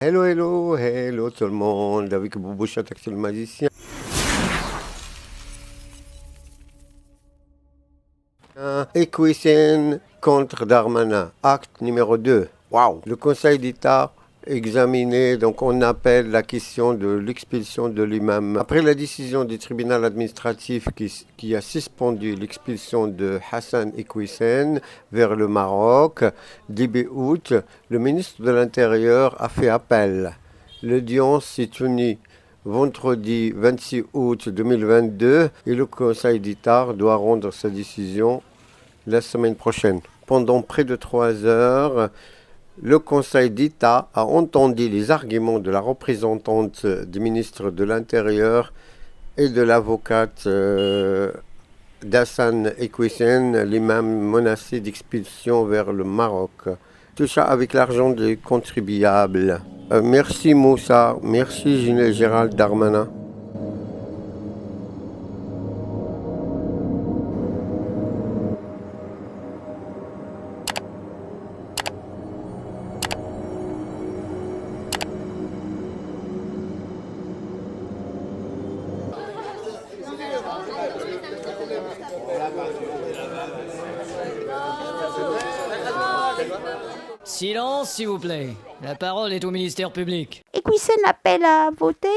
Hello, hello, hello tout le monde, avec Boubou Chatak le magicien. Equisen contre Darmanin, acte numéro 2. Waouh! Le Conseil d'État examiné, donc on appelle la question de l'expulsion de l'imam. Après la décision du tribunal administratif qui a suspendu l'expulsion de Hassan Equisen vers le Maroc, début août, le ministre de l'Intérieur a fait appel. L'audience s'est tenue vendredi 26 août 2022 et le Conseil d'État doit rendre sa décision la semaine prochaine. Pendant près de 3 heures, le Conseil d'État a entendu les arguments de la représentante du ministre de l'Intérieur et de l'avocate d'Hassan Equisen, l'imam menacé d'expulsion vers le Maroc. Tout ça avec l'argent des contribuables. Merci Moussa, merci Gérald Darmanin. Silence, s'il vous plaît. La parole est au ministère public. Equisen appelle à voter.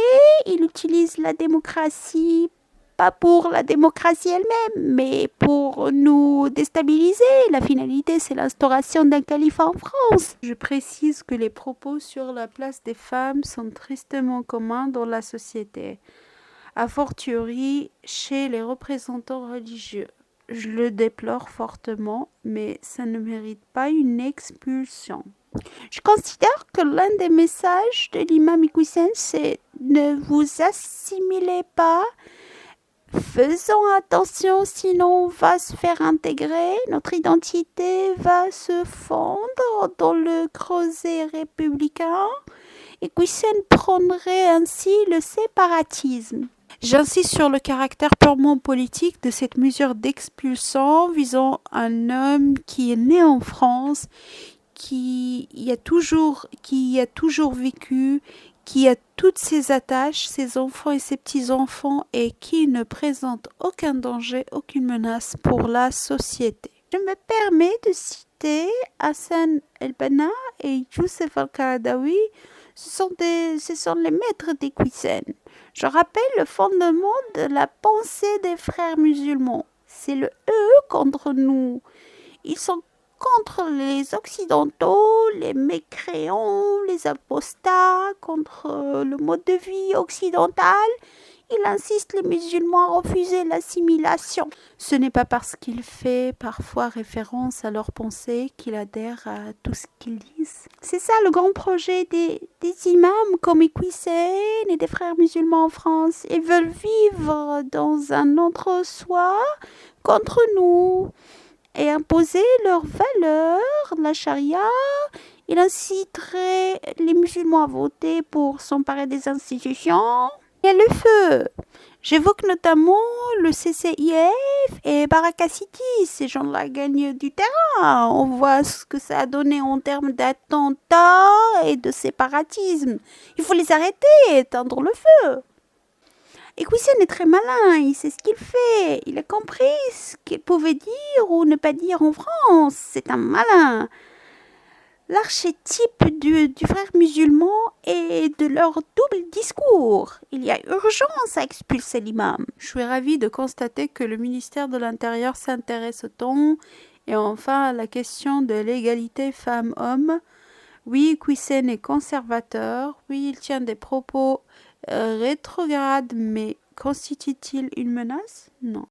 Il utilise la démocratie, pas pour la démocratie elle-même, mais pour nous déstabiliser. La finalité, c'est l'instauration d'un calife en France. Je précise que les propos sur la place des femmes sont tristement communs dans la société, a fortiori chez les représentants religieux. Je le déplore fortement, mais ça ne mérite pas une expulsion. Je considère que l'un des messages de l'imam Equisen, c'est « Ne vous assimilez pas, faisons attention, sinon on va se faire intégrer, notre identité va se fondre dans le creuset républicain. » Equisen prendrait ainsi le séparatisme. J'insiste sur le caractère purement politique de cette mesure d'expulsion visant un homme qui est né en France, qui y a toujours vécu, qui a toutes ses attaches, ses enfants et ses petits-enfants et qui ne présente aucun danger, aucune menace pour la société. Je me permets de citer Hassan El-Banna et Youssef Al-Qaradawi. Ce sont les maîtres d'Equisen. Je rappelle le fondement de la pensée des frères musulmans. C'est le eux contre nous. Ils sont contre les occidentaux, les mécréants, les apostats, contre le mode de vie occidental. Il insiste les musulmans à refuser l'assimilation. Ce n'est pas parce qu'il fait parfois référence à leurs pensées qu'il adhère à tout ce qu'ils disent. C'est ça le grand projet des imams comme Equisen et des frères musulmans en France. Ils veulent vivre dans un entre-soi contre nous et imposer leurs valeurs, la charia. Il inciterait les musulmans à voter pour s'emparer des institutions. Il y a le feu. J'évoque notamment le CCIF et Baraka City. Ces gens-là gagnent du terrain. On voit ce que ça a donné en termes d'attentats et de séparatisme. Il faut les arrêter et éteindre le feu. Equisen est très malin, il sait ce qu'il fait. Il a compris ce qu'il pouvait dire ou ne pas dire en France. C'est un malin. L'archétype du frère musulman et de leur double discours. Il y a urgence à expulser l'imam. Je suis ravie de constater que le ministère de l'Intérieur s'intéresse au ton et enfin à la question de l'égalité femmes-hommes. Oui, Equisen est conservateur. Oui, il tient des propos rétrogrades, mais constitue-t-il une menace? Non.